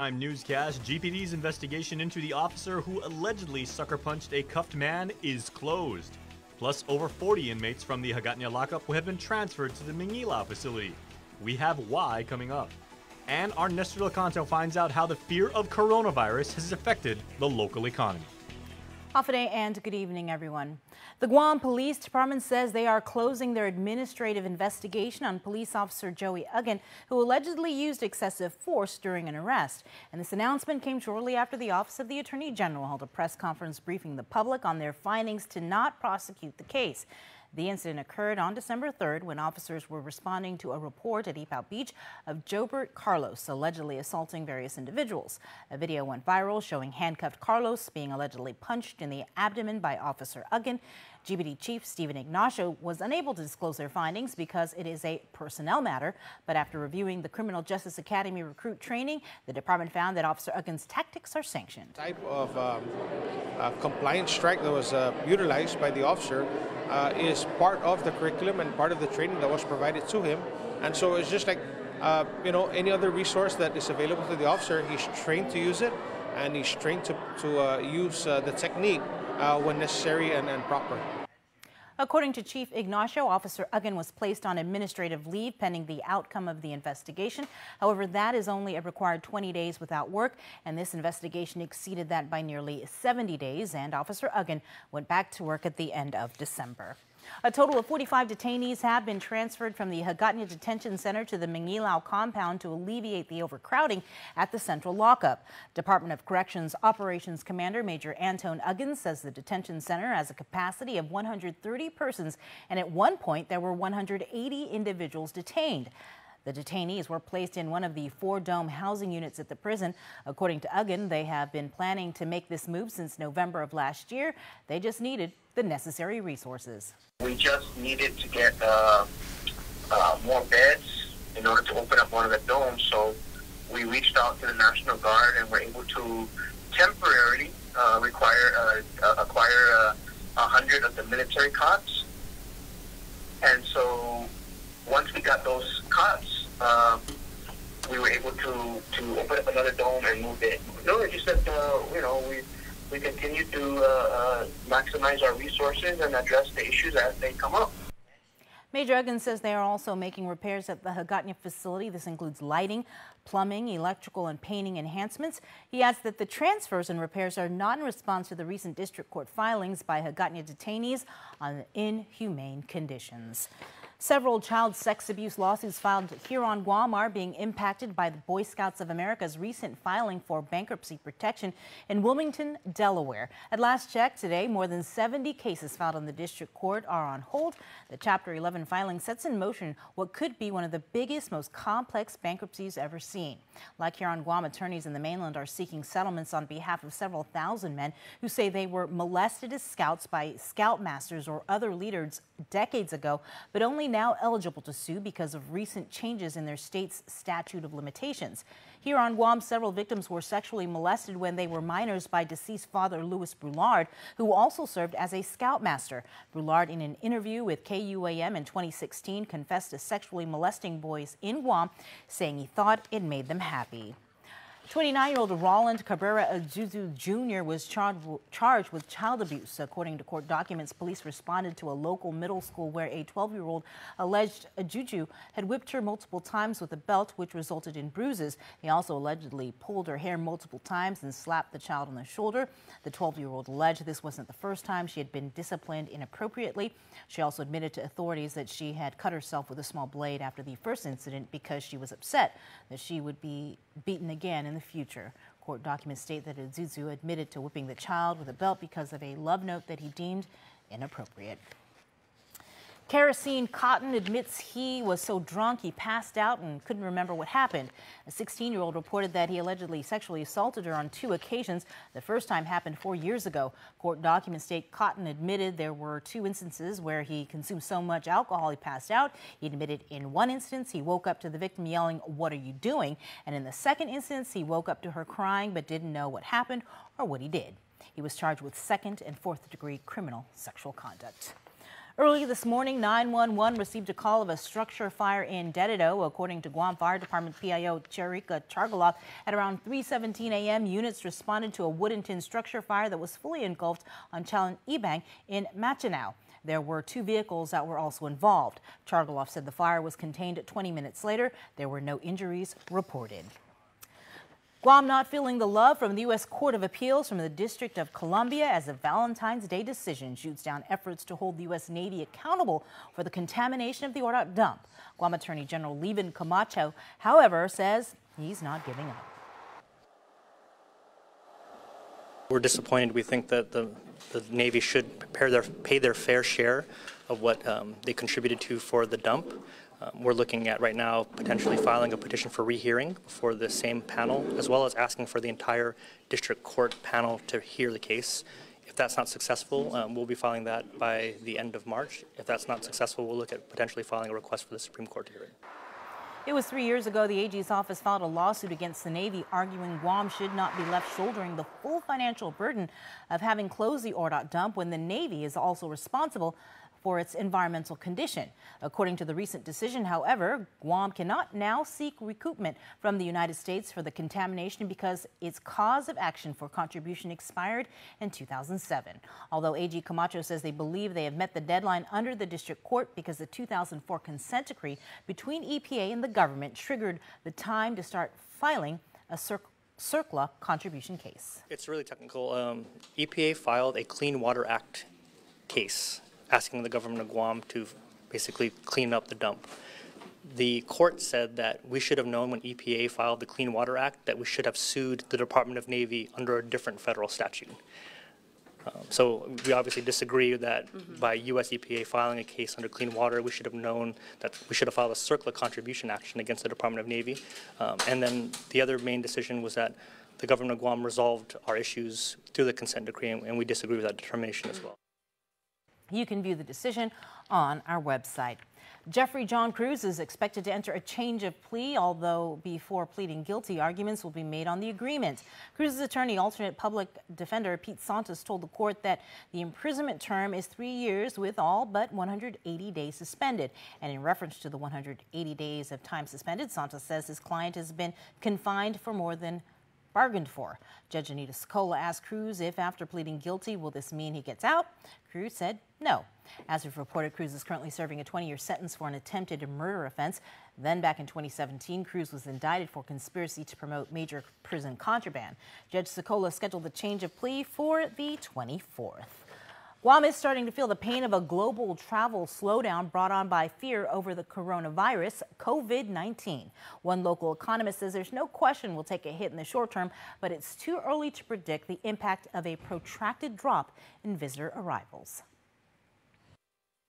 I'm Newscast. GPD's investigation into the officer who allegedly sucker punched a cuffed man is closed. Plus, over 40 inmates from the Hagatna lockup have been transferred to the Mingilao facility. We have why coming up. And our Nestor Lecanto finds out how the fear of coronavirus has affected the local economy. Hafaday and good evening, everyone. The Guam Police Department says they are closing their administrative investigation on police officer Joey Uggan, who allegedly used excessive force during an arrest. And this announcement came shortly after the Office of the Attorney General held a press conference briefing the public on their findings to not prosecute the case. The incident occurred on December 3rd when officers were responding to a report at Ipoh Beach of Jobert Carlos allegedly assaulting various individuals. A video went viral showing handcuffed Carlos being allegedly punched in the abdomen by Officer Uggan. GBD Chief Stephen Ignacio was unable to disclose their findings because it is a personnel matter, but after reviewing the Criminal Justice Academy recruit training, the department found that Officer Uggan's tactics are sanctioned. Type of compliance strike that was utilized by the officer is part of the curriculum and part of the training that was provided to him, and so it's just like any other resource that is available to the officer. He's trained to use it, and he's trained to use the technique when necessary and proper. According to Chief Ignacio, Officer Uggan was placed on administrative leave pending the outcome of the investigation. However, that is only a required 20 days without work, and this investigation exceeded that by nearly 70 days, and Officer Uggan went back to work at the end of December. A total of 45 detainees have been transferred from the Hagatna Detention Center to the Mingilao compound to alleviate the overcrowding at the central lockup. Department of Corrections Operations Commander Major Anton Uggan says the detention center has a capacity of 130 persons, and at one point there were 180 individuals detained. The detainees were placed in one of the 4-dome housing units at the prison. According to Uggan, they have been planning to make this move since November of last year. They just needed the necessary resources. We just needed to get more beds in order to open up one of the domes. So we reached out to the National Guard and were able to temporarily acquire 100 of the military cots. And so once we got those cots, we were able to open up another dome and move it. No, it's just that we continue to maximize our resources and address the issues as they come up. Major Uggan says they are also making repairs at the Hagatna facility. This includes lighting, plumbing, electrical, and painting enhancements. He adds that the transfers and repairs are not in response to the recent district court filings by Hagatna detainees on inhumane conditions. Several child sex abuse lawsuits filed here on Guam are being impacted by the Boy Scouts of America's recent filing for bankruptcy protection in Wilmington, Delaware. At last check today, more than 70 cases filed in the district court are on hold. The Chapter 11 filing sets in motion what could be one of the biggest, most complex bankruptcies ever seen. Like here on Guam, attorneys in the mainland are seeking settlements on behalf of several thousand men who say they were molested as scouts by scoutmasters or other leaders decades ago, but only now eligible to sue because of recent changes in their state's statute of limitations. Here on Guam, several victims were sexually molested when they were minors by deceased father Louis Brulard, who also served as a scoutmaster. Brulard, in an interview with KUAM in 2016, confessed to sexually molesting boys in Guam, saying he thought it made them happy. 29-year-old Roland Cabrera Azuzu Jr. was charged with child abuse. According to court documents, police responded to a local middle school where a 12-year-old alleged Azuzu had whipped her multiple times with a belt, which resulted in bruises. He also allegedly pulled her hair multiple times and slapped the child on the shoulder. The 12-year-old alleged this wasn't the first time she had been disciplined inappropriately. She also admitted to authorities that she had cut herself with a small blade after the first incident because she was upset that she would be beaten again in the future. Court documents state that Azuzu admitted to whipping the child with a belt because of a love note that he deemed inappropriate. Kerosene Cotton admits he was so drunk he passed out and couldn't remember what happened. A 16-year-old reported that he allegedly sexually assaulted her on 2 occasions. The first time happened 4 years ago. Court documents state Cotton admitted there were 2 instances where he consumed so much alcohol he passed out. He admitted in one instance he woke up to the victim yelling, "What are you doing?" And in the second instance, he woke up to her crying but didn't know what happened or what he did. He was charged with 2nd and 4th degree criminal sexual conduct. Early this morning, 911 received a call of a structure fire in Dededo. According to Guam Fire Department PIO Cherika Chargaloff, at around 3:17 a.m., units responded to a wood and tin structure fire that was fully engulfed on Chalan Ibang in Machinao. There were 2 vehicles that were also involved. Chargaloff said the fire was contained 20 minutes later. There were no injuries reported. Guam not feeling the love from the U.S. Court of Appeals from the District of Columbia as a Valentine's Day decision shoots down efforts to hold the U.S. Navy accountable for the contamination of the Ordoc dump. Guam Attorney General Levin Camacho, however, says he's not giving up. We're disappointed. We think that the Navy should pay their fair share of what they contributed to for the dump. We're looking at right now potentially filing a petition for rehearing for the same panel, as well as asking for the entire district court panel to hear the case. If that's not successful, we'll be filing that by the end of March. If that's not successful, we'll look at potentially filing a request for the Supreme Court to hear it. It was 3 years ago the AG's office filed a lawsuit against the Navy, arguing Guam should not be left shouldering the full financial burden of having closed the Ordoc dump when the Navy is also responsible for its environmental condition. According to the recent decision, however, Guam cannot now seek recoupment from the United States for the contamination because its cause of action for contribution expired in 2007. Although AG Camacho says they believe they have met the deadline under the district court because the 2004 consent decree between EPA and the government triggered the time to start filing a CERCLA contribution case. It's really technical. EPA filed a Clean Water Act case asking the government of Guam to basically clean up the dump. The court said that we should have known when EPA filed the Clean Water Act that we should have sued the Department of Navy under a different federal statute. So we obviously disagree that by U.S. EPA filing a case under clean water, we should have known that we should have filed a CERCLA contribution action against the Department of Navy. And then the other main decision was that the government of Guam resolved our issues through the consent decree, and we disagree with that determination as well. You can view the decision on our website. Jeffrey John Cruz is expected to enter a change of plea, although before pleading guilty, arguments will be made on the agreement. Cruz's attorney, alternate public defender Pete Santos, told the court that the imprisonment term is 3 years with all but 180 days suspended. And in reference to the 180 days of time suspended, Santos says his client has been confined for more than bargained for. Judge Anita Scola asked Cruz if after pleading guilty, will this mean he gets out? Cruz said no. As we've reported, Cruz is currently serving a 20-year sentence for an attempted murder offense. Then back in 2017, Cruz was indicted for conspiracy to promote major prison contraband. Judge Scola scheduled the change of plea for the 24th. Guam is starting to feel the pain of a global travel slowdown brought on by fear over the coronavirus, COVID-19. One local economist says there's no question we'll take a hit in the short term, but it's too early to predict the impact of a protracted drop in visitor arrivals.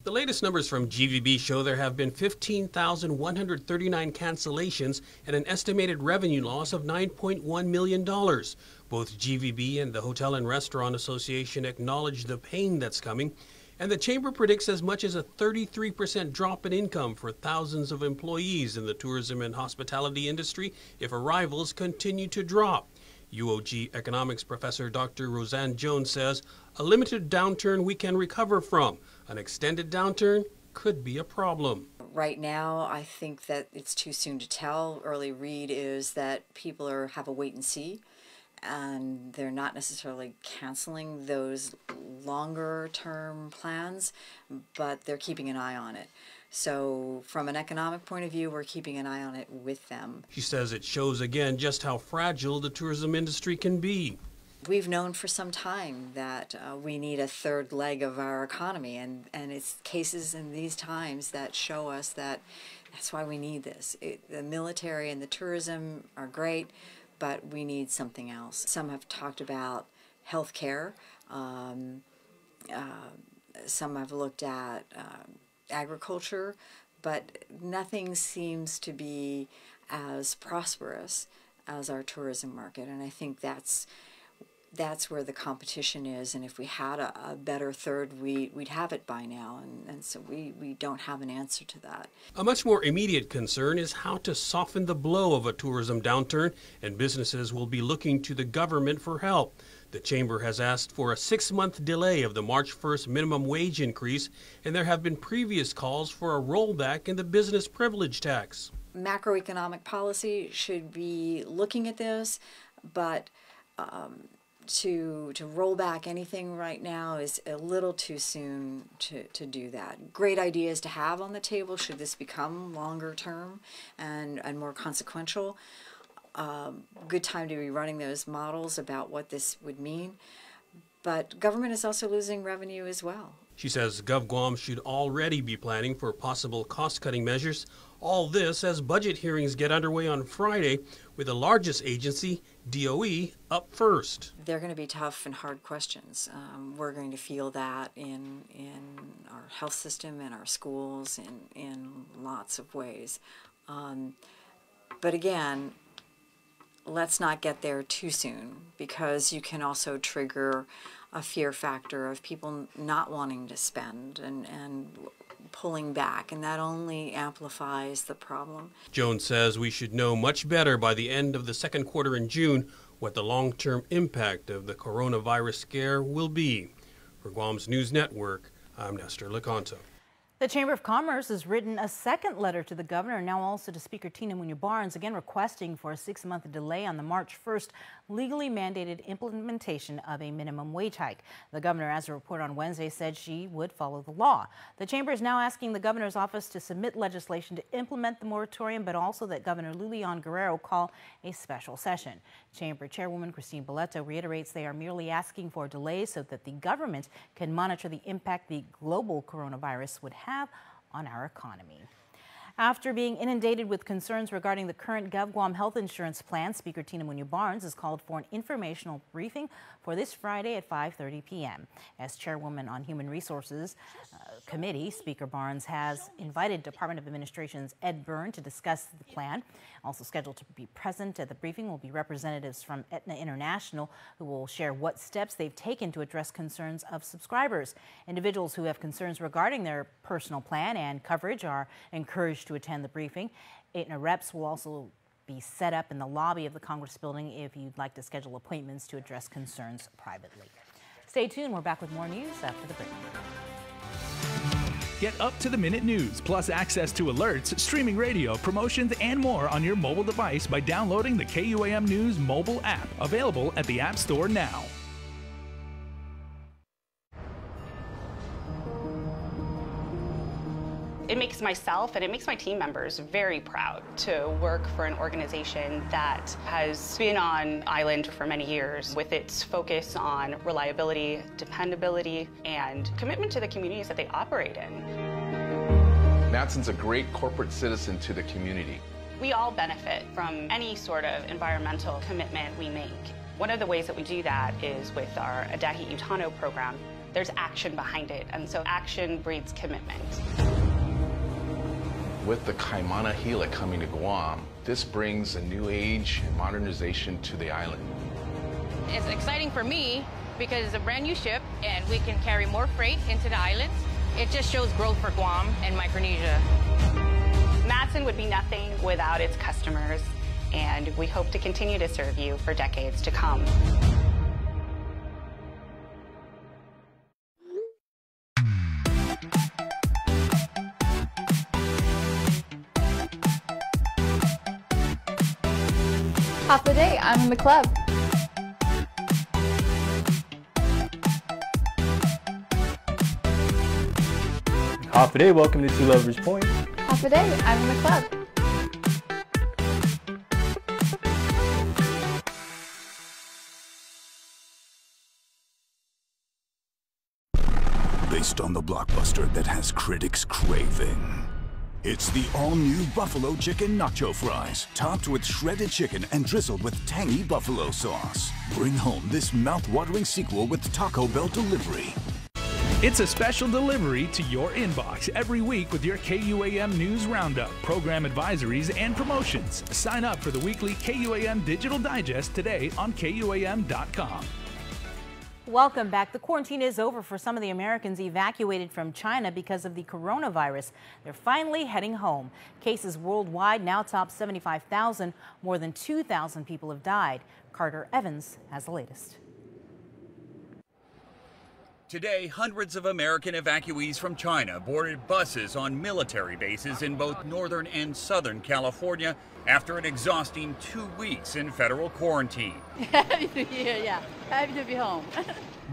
The latest numbers from GVB show there have been 15,139 cancellations and an estimated revenue loss of $9.1 million. Both GVB and the Hotel and Restaurant Association acknowledge the pain that's coming, and the chamber predicts as much as a 33% drop in income for thousands of employees in the tourism and hospitality industry if arrivals continue to drop. UOG economics professor Dr. Roseanne Jones says a limited downturn we can recover from. An extended downturn could be a problem. Right now, I think that it's too soon to tell. Early read is that people have a wait and see, and they're not necessarily canceling those longer term plans, but they're keeping an eye on it. So from an economic point of view, we're keeping an eye on it with them. She says it shows again just how fragile the tourism industry can be. We've known for some time that we need a third leg of our economy, and it's cases in these times that show us that that's why we need this. The military and the tourism are great, but we need something else. Some have talked about health care. Some have looked at agriculture, but nothing seems to be as prosperous as our tourism market, and I think that's where the competition is, and if we had a better third, we'd have it by now, and so we don't have an answer to that. A much more immediate concern is how to soften the blow of a tourism downturn, and businesses will be looking to the government for help. The chamber has asked for a 6-month delay of the March 1st minimum wage increase, and there have been previous calls for a rollback in the business privilege tax. Macroeconomic policy should be looking at this, but to roll back anything right now is a little too soon to do that. Great ideas to have on the table should this become longer term and more consequential. Good time to be running those models about what this would mean. But government is also losing revenue as well. She says GovGuam should already be planning for possible cost-cutting measures. All this as budget hearings get underway on Friday, with the largest agency, DOE, up first. They're going to be tough and hard questions. We're going to feel that in our health system, in our schools, in lots of ways. But again, let's not get there too soon, because you can also trigger a fear factor of people not wanting to spend and pulling back, and that only amplifies the problem. Jones says we should know much better by the end of the second quarter in June what the long-term impact of the coronavirus scare will be. For Guam's News Network, I'm Nestor Lecanto. The Chamber of Commerce has written a second letter to the governor, now also to Speaker Tina Munoz-Barnes, again requesting for a 6-month delay on the March 1st legally mandated implementation of a minimum wage hike. The governor, as a report on Wednesday, said she would follow the law. The chamber is now asking the governor's office to submit legislation to implement the moratorium, but also that Governor Lulian Guerrero call a special session. Chamber Chairwoman Christine Boleto reiterates they are merely asking for delays so that the government can monitor the impact the global coronavirus would have on our economy. After being inundated with concerns regarding the current GovGuam health insurance plan, Speaker Tina Munoz-Barnes has called for an informational briefing for this Friday at 5:30 p.m. As chairwoman on Human Resources Committee, Speaker Barnes has invited Department of Administration's Ed Byrne to discuss the plan. Also scheduled to be present at the briefing will be representatives from Aetna International, who will share what steps they've taken to address concerns of subscribers. Individuals who have concerns regarding their personal plan and coverage are encouraged to attend the briefing. Aetna reps will also be set up in the lobby of the Congress building if you'd like to schedule appointments to address concerns privately. Stay tuned. We're back with more news after the break. Get up-to-the-minute news, plus access to alerts, streaming radio, promotions, and more on your mobile device by downloading the KUAM News mobile app, available at the App Store now. It makes myself and it makes my team members very proud to work for an organization that has been on island for many years with its focus on reliability, dependability, and commitment to the communities that they operate in. Matson's a great corporate citizen to the community. We all benefit from any sort of environmental commitment we make. One of the ways that we do that is with our Adahi Utano program. There's action behind it, and so action breeds commitment. With the Kaimana Hila coming to Guam, this brings a new age and modernization to the island. It's exciting for me because it's a brand new ship and we can carry more freight into the islands. It just shows growth for Guam and Micronesia. Matson would be nothing without its customers, and we hope to continue to serve you for decades to come. Half the day, I'm in the club. Half a day, welcome to Two Lovers Point. Half a day, I'm in the club. Based on the blockbuster that has critics craving. It's the all-new Buffalo Chicken Nacho Fries, topped with shredded chicken and drizzled with tangy buffalo sauce. Bring home this mouth-watering sequel with Taco Bell delivery. It's a special delivery to your inbox every week with your KUAM News Roundup, program advisories, and promotions. Sign up for the weekly KUAM Digital Digest today on KUAM.com. Welcome back. The quarantine is over for some of the Americans evacuated from China because of the coronavirus. They're finally heading home. Cases worldwide now top 75,000. More than 2,000 people have died. Carter Evans has the latest. Today, hundreds of American evacuees from China boarded buses on military bases in both northern and southern California after an exhausting 2 weeks in federal quarantine. Happy New Year, yeah. Happy to be home.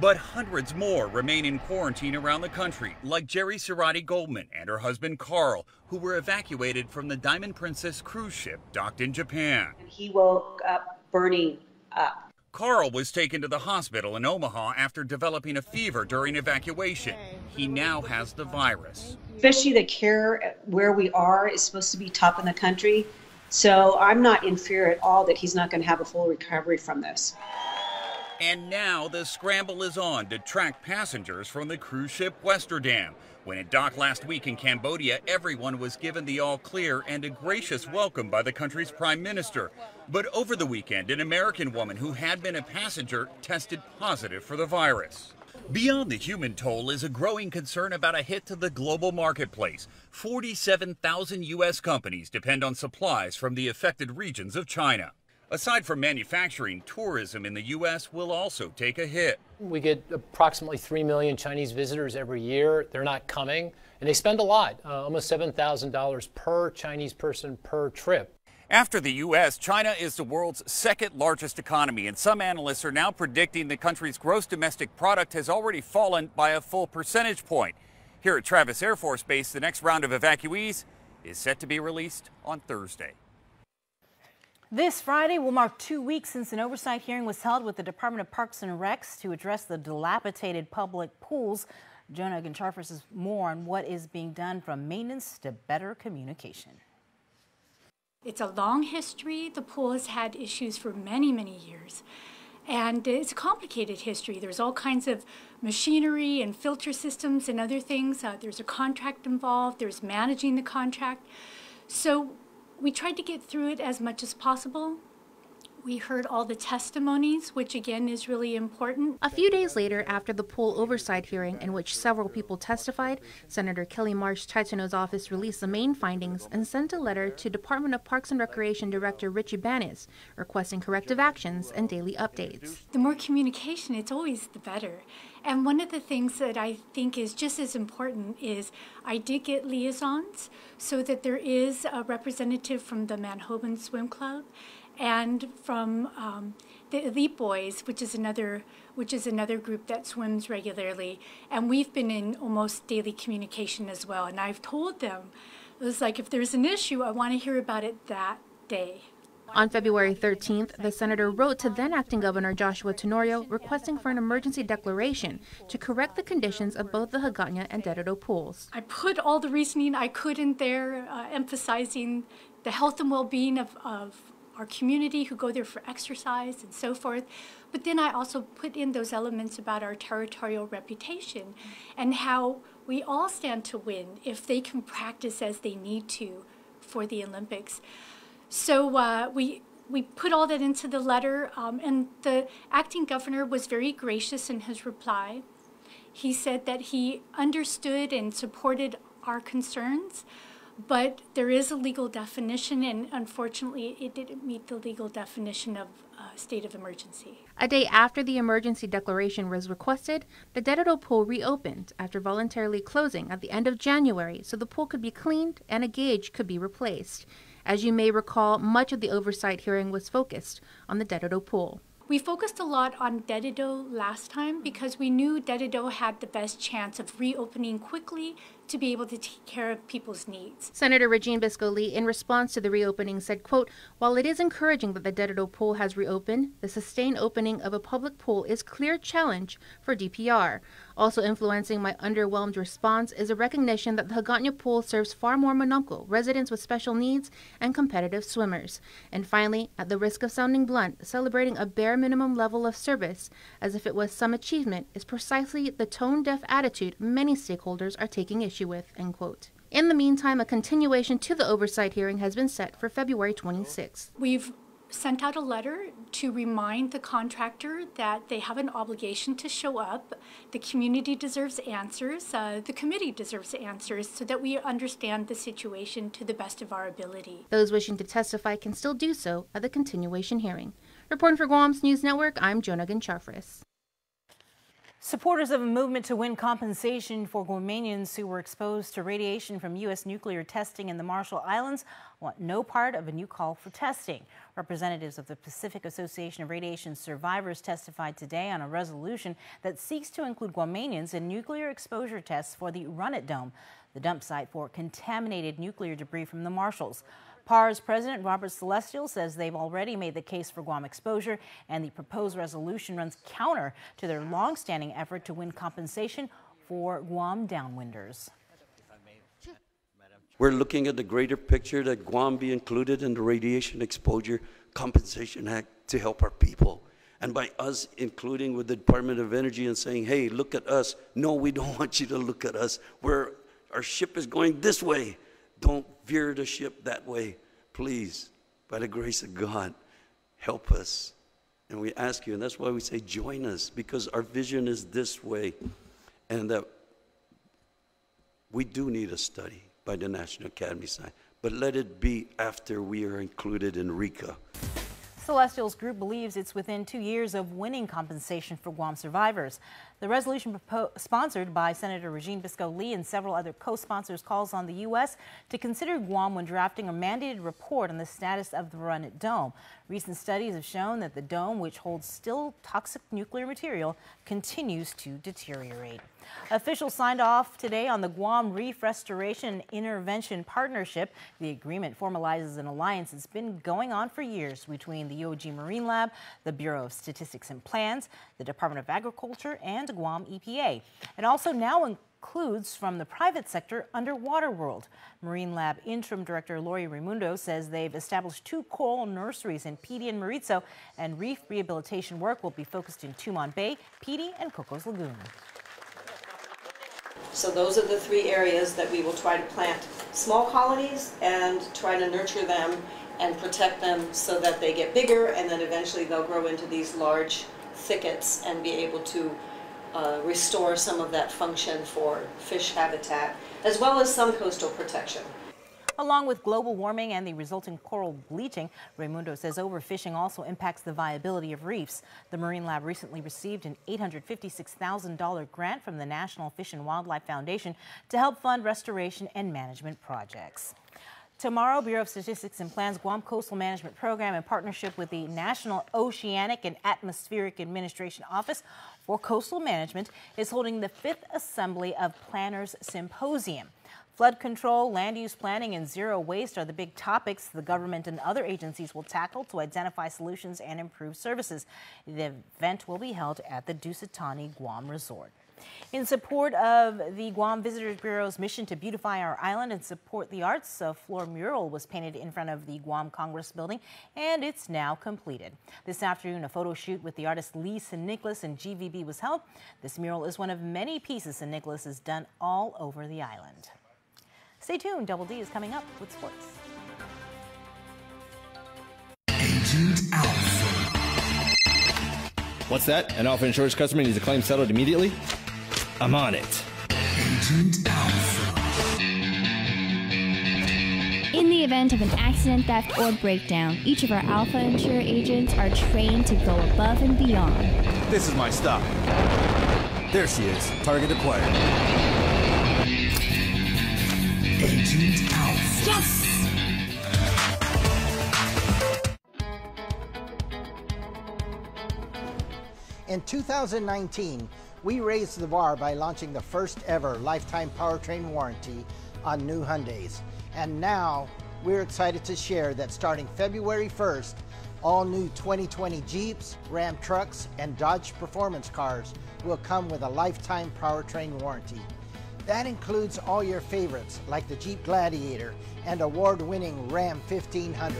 But hundreds more remain in quarantine around the country, like Jerry Cerati Goldman and her husband Carl, who were evacuated from the Diamond Princess cruise ship docked in Japan. He woke up burning up. Carl was taken to the hospital in Omaha after developing a fever during evacuation. He now has the virus. Especially the care where we are is supposed to be top in the country. So I'm not in fear at all that he's not going to have a full recovery from this. And now the scramble is on to track passengers from the cruise ship Westerdam. When it docked last week in Cambodia, everyone was given the all clear and a gracious welcome by the country's prime minister. But over the weekend, an American woman who had been a passenger tested positive for the virus. Beyond the human toll is a growing concern about a hit to the global marketplace. 47,000 U.S. companies depend on supplies from the affected regions of China. Aside from manufacturing, tourism in the U.S. will also take a hit. We get approximately 3 million Chinese visitors every year. They're not coming, and they spend a lot, almost $7,000 per Chinese person per trip. After the U.S., China is the world's second largest economy, and some analysts are now predicting the country's gross domestic product has already fallen by a full percentage point. Here at Travis Air Force Base, the next round of evacuees is set to be released on Thursday. This Friday will mark 2 weeks since an oversight hearing was held with the Department of Parks and Recs to address the dilapidated public pools. Jonah Gonçalves has more on what is being done from maintenance to better communication. It's a long history. The pool has had issues for many, many years. And it's a complicated history. There's all kinds of machinery and filter systems and other things. There's a contract involved. There's managing the contract. So we tried to get through it as much as possible. We heard all the testimonies, which again is really important. A few days later, after the pool oversight hearing in which several people testified, Senator Kelly Marsh-Titano's office released the main findings and sent a letter to Department of Parks and Recreation Director Richie Banis requesting corrective actions and daily updates. The more communication, it's always the better. And one of the things that I think is just as important is I did get liaisons so that there is a representative from the Manhoban Swim Club and from the Elite Boys, which is another group that swims regularly, and we've been in almost daily communication as well. And I've told them, it was like, if there's an issue, I want to hear about it that day. On February 13th, the senator wrote to then-acting Governor Joshua Tenorio requesting for an emergency declaration to correct the conditions of both the Hagåtña and Dededo pools. I put all the reasoning I could in there, emphasizing the health and well-being of our community who go there for exercise and so forth. But then I also put in those elements about our territorial reputation and how we all stand to win if they can practice as they need to for the Olympics. So we put all that into the letter, and the acting governor was very gracious in his reply. He said that he understood and supported our concerns, but there is a legal definition, and unfortunately it didn't meet the legal definition of state of emergency. A day after the emergency declaration was requested, the Dededo pool reopened after voluntarily closing at the end of January so the pool could be cleaned and a gauge could be replaced. As you may recall, much of the oversight hearing was focused on the Dededo pool. We focused a lot on Dededo last time because we knew Dededo had the best chance of reopening quickly to be able to take care of people's needs. Senator Regine Bisco-Lee, in response to the reopening, said, quote, "While it is encouraging that the Dededo pool has reopened, the sustained opening of a public pool is a clear challenge for DPR. Also influencing my underwhelmed response is a recognition that the Hagåtña pool serves far more Manunco, residents with special needs, and competitive swimmers. And finally, at the risk of sounding blunt, celebrating a bare minimum level of service as if it was some achievement is precisely the tone-deaf attitude many stakeholders are taking issue with," end quote. In the meantime, a continuation to the oversight hearing has been set for February 26th. We've sent out a letter to remind the contractor that they have an obligation to show up. The community deserves answers. The committee deserves answers so that we understand the situation to the best of our ability. Those wishing to testify can still do so at the continuation hearing. Reporting for Guam's News Network, I'm Jonah Gonçalves. Supporters of a movement to win compensation for Guamanians who were exposed to radiation from U.S. nuclear testing in the Marshall Islands want no part of a new call for testing. Representatives of the Pacific Association of Radiation Survivors testified today on a resolution that seeks to include Guamanians in nuclear exposure tests for the Run It Dome, the dump site for contaminated nuclear debris from the Marshalls. PAR's President Robert Celestial says they've already made the case for Guam exposure, and the proposed resolution runs counter to their long-standing effort to win compensation for Guam downwinders. We're looking at the greater picture that Guam be included in the Radiation Exposure Compensation Act to help our people. And by us including with the Department of Energy and saying, hey, look at us. No, we don't want you to look at us. Our ship is going this way. Don't veer the ship that way. Please, by the grace of God, help us. And we ask you, and that's why we say join us, because our vision is this way, and that we do need a study by the National Academy side, but let it be after we are included in RECA. Celestial's group believes it's within 2 years of winning compensation for Guam survivors. The resolution sponsored by Senator Regine Biscoe-Lee and several other co-sponsors calls on the U.S. to consider Guam when drafting a mandated report on the status of the Run It Dome. Recent studies have shown that the dome, which holds still toxic nuclear material, continues to deteriorate. Officials signed off today on the Guam Reef Restoration and Intervention Partnership. The agreement formalizes an alliance that's been going on for years between the UOG Marine Lab, the Bureau of Statistics and Plans, the Department of Agriculture, and Guam EPA. It also now includes from the private sector Underwater World. Marine Lab Interim Director Lori Raimundo says they've established 2 coral nurseries in Pidi and Maritzo, and reef rehabilitation work will be focused in Tumon Bay, Pidi, and Cocos Lagoon. So those are the 3 areas that we will try to plant small colonies and try to nurture them and protect them so that they get bigger, and then eventually they'll grow into these large thickets and be able to restore some of that function for fish habitat, as well as some coastal protection. Along with global warming and the resulting coral bleaching, Raimundo says overfishing also impacts the viability of reefs. The Marine Lab recently received an $856,000 grant from the National Fish and Wildlife Foundation to help fund restoration and management projects. Tomorrow, Bureau of Statistics and Plans Guam Coastal Management Program, in partnership with the National Oceanic and Atmospheric Administration Office for Coastal Management, is holding the 5th Assembly of Planners Symposium. Flood control, land use planning, and zero waste are the big topics the government and other agencies will tackle to identify solutions and improve services. The event will be held at the Dusitani Guam Resort. In support of the Guam Visitors Bureau's mission to beautify our island and support the arts, a floor mural was painted in front of the Guam Congress Building, and it's now completed. This afternoon, a photo shoot with the artist Lee St. Nicholas and GVB was held. This mural is one of many pieces St. Nicholas has done all over the island. Stay tuned, Double D is coming up with sports. Agent Alpha. What's that? An Alpha Insurance customer needs a claim settled immediately? I'm on it. Agent Alpha. In the event of an accident, theft, or breakdown, each of our Alpha Insure agents are trained to go above and beyond. This is my stop. There she is. Target acquired. Agent Alpha. Yes! In 2019, we raised the bar by launching the first ever lifetime powertrain warranty on new Hyundais. And now we're excited to share that starting February 1st, all new 2020 Jeeps, Ram trucks, and Dodge Performance cars will come with a lifetime powertrain warranty. That includes all your favorites like the Jeep Gladiator and award-winning Ram 1500.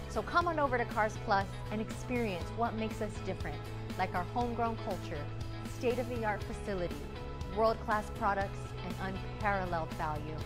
So come on over to Cars Plus and experience what makes us different, like our homegrown culture, state-of-the-art facility, world-class products, and unparalleled value.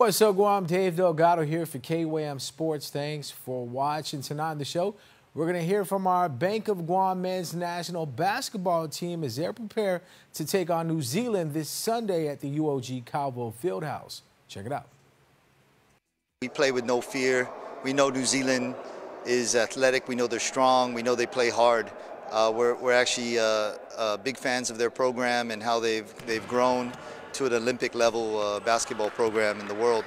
What's up, Guam? Dave Delgado here for KUAM Sports. Thanks for watching. Tonight on the show, we're going to hear from our Bank of Guam men's national basketball team as they're prepared to take on New Zealand this Sunday at the UOG Calvo Fieldhouse. Check it out. We play with no fear. We know New Zealand is athletic. We know they're strong. We know they play hard. We're actually big fans of their program and how they've grown to an Olympic level basketball program in the world,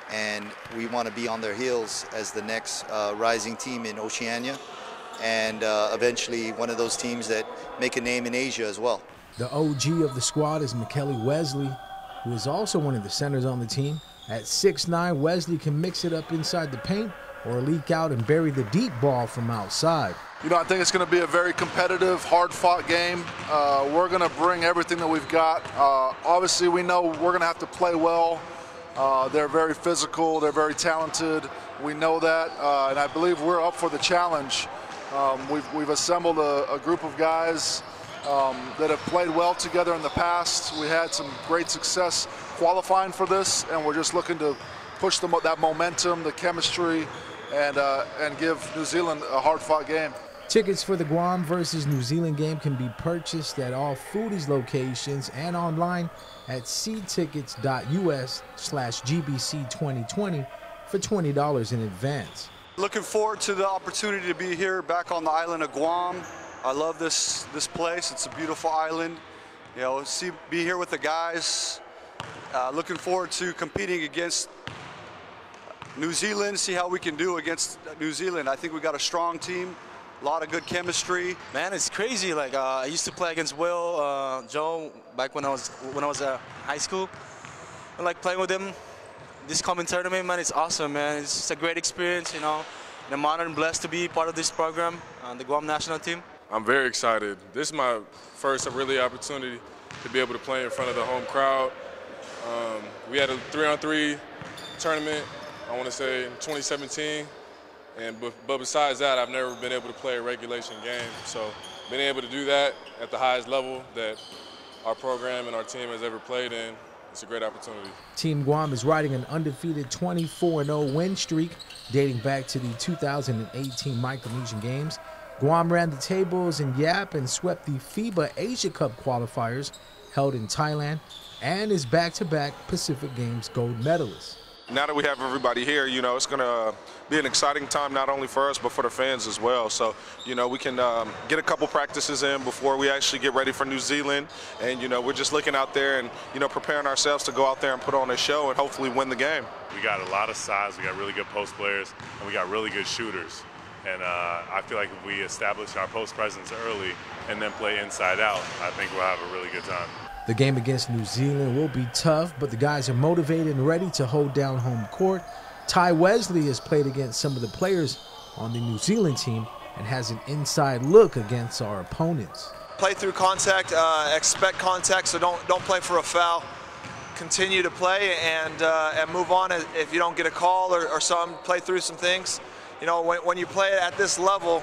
and we want to be on their heels as the next rising team in Oceania, and eventually one of those teams that make a name in Asia as well. The OG of the squad is McKelly Wesley, who is also one of the centers on the team. At 6'9", Wesley can mix it up inside the paint or leak out and bury the deep ball from outside. You know, I think it's going to be a very competitive, hard-fought game. We're going to bring everything that we've got. Obviously, we know we're going to have to play well. They're very physical. They're very talented. We know that, and I believe we're up for the challenge. We've assembled a group of guys that have played well together in the past. We had some great success qualifying for this, and we're just looking to push that momentum, the chemistry, and give New Zealand a hard-fought game. Tickets for the Guam versus New Zealand game can be purchased at all Foodies locations and online at ctickets.us/GBC2020 for $20 in advance. Looking forward to the opportunity to be here back on the island of Guam. I love this place. It's a beautiful island. You know, be here with the guys. Looking forward to competing against New Zealand, see how we can do against New Zealand. I think we got a strong team, a lot of good chemistry. Man, it's crazy. Like I used to play against Will, Joe back when I was at high school. I like playing with them. This coming tournament, man, it's awesome, man. It's just a great experience, you know. And I'm honored and blessed to be part of this program, the Guam national team. I'm very excited. This is my first really opportunity to be able to play in front of the home crowd. We had a 3-on-3 tournament, I want to say in 2017, but besides that, I've never been able to play a regulation game. So being able to do that at the highest level that our program and our team has ever played in, it's a great opportunity. Team Guam is riding an undefeated 24-0 win streak dating back to the 2018 Micronesian Games. Guam ran the tables in Yap and swept the FIBA Asia Cup qualifiers held in Thailand and is back-to-back Pacific Games gold medalist. Now that we have everybody here, you know, it's going to be an exciting time not only for us but for the fans as well. So, you know, we can get a couple practices in before we actually get ready for New Zealand. And, you know, we're just looking out there and, you know, preparing ourselves to go out there and put on a show and hopefully win the game. We got a lot of size, we got really good post players, and we got really good shooters. And I feel like if we establish our post presence early and then play inside out, I think we'll have a really good time. The game against New Zealand will be tough, but the guys are motivated and ready to hold down home court. Ty Wesley has played against some of the players on the New Zealand team and has an inside look against our opponents. Play through contact, expect contact, so don't play for a foul. Continue to play and move on. If you don't get a call or something, play through some things. You know, when you play at this level,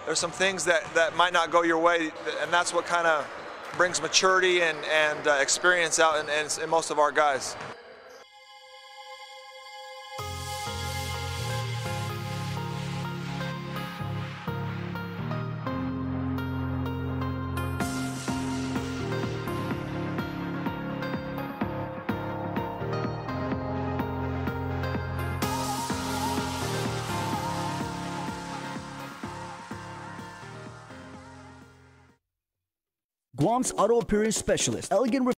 there's some things that might not go your way, and that's what kind of brings maturity and experience out in most of our guys. Guam's auto appearance specialist, elegant